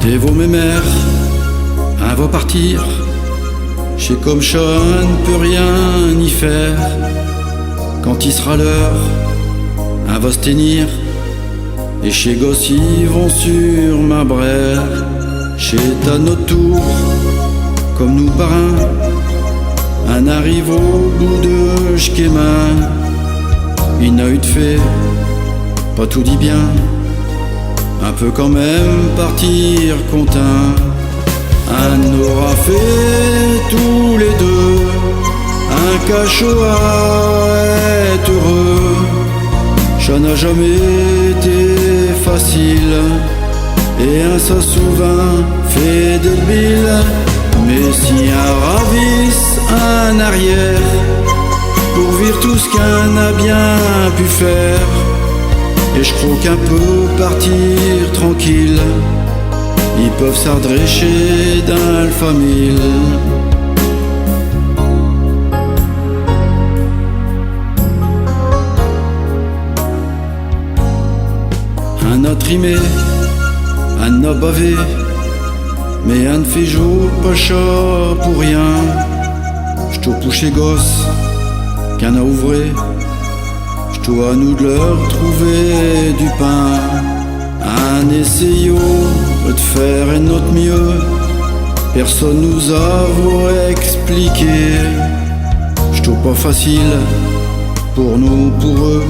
Et vaut mes mères, un va partir. J'sais comme ça, ne peut rien y faire. Quand il sera l'heure, un va se tenir. Et chez gosses ils vont sur ma brère. Chez à notre tour, comme nous parrains, un arrive au bout de j'quémin. Il n'a eu de fait, pas tout dit bien. Un peu quand même partir content. Un aura fait tous les deux. Un cachot est heureux. Ça n'a jamais été facile. Et un ça souvent fait des billes. Mais si un ravisse un arrière pour vivre tout ce qu'un a bien pu faire. Et je crois qu'un peu partir tranquille. Ils peuvent s'adresser dans la famille. Un a trimé, un a bavé, mais un ne fait jour pas chat pour rien. J'te poussé gosse, qu'un a ouvré. J'te à nous de leur trouver du pain. Un essayot de faire notre mieux. Personne nous a expliqué. J'te pas facile pour nous, pour eux.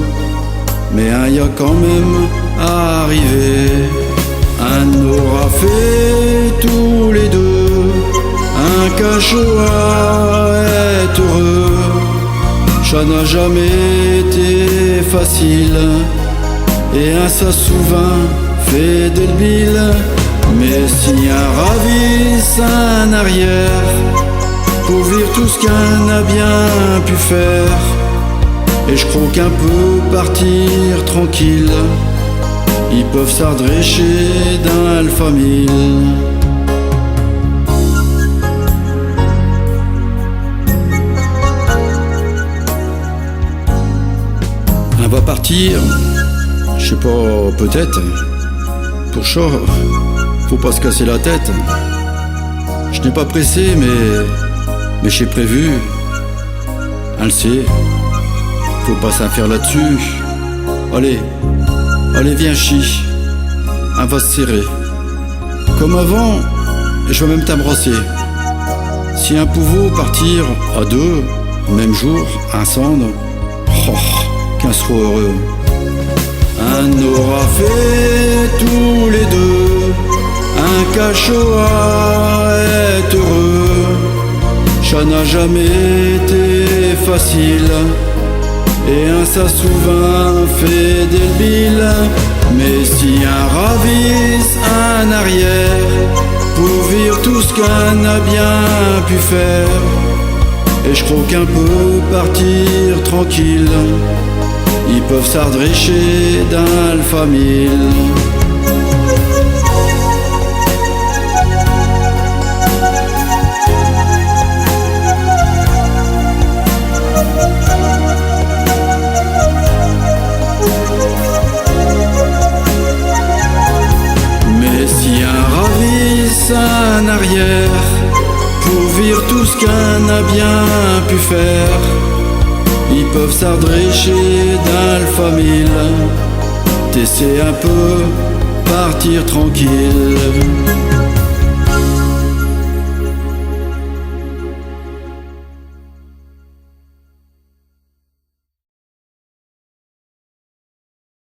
Mais un y a quand même arrivé. Un aura fait tous les deux. Un cachot est heureux. Ça n'a jamais été facile. Et un ça souvent fait des billes. Mais si un ravisse un arrière pour vivre tout ce qu'un a bien pu faire. Et je crois qu'un peu partir tranquille. Ils peuvent s'adresser dans la famille. On va partir, je sais pas, peut-être. Pour ça, faut pas se casser la tête. Je n'ai pas pressé, mais j'ai prévu. On le sait, faut pas s'en faire là-dessus. Allez, viens chi, on va se serrer. Comme avant, je vais même t'embrasser. Si un pouvait partir à deux, même jour, ensemble, qu'un soit heureux. Un aura fait tous les deux. Un cachot est heureux. Ça n'a jamais été facile. Et un ça souvent fait des billes. Mais si un ravisse un arrière pour vivre tout ce qu'un a bien pu faire. Et je crois qu'un peu partir tranquille. Ils peuvent s'adresser dans la famille. Mais si un ravisse un arrière pour vivre tout ce qu'un a bien pu faire. Ils peuvent s'adresser dans la famille. T'essaies un peu partir tranquille.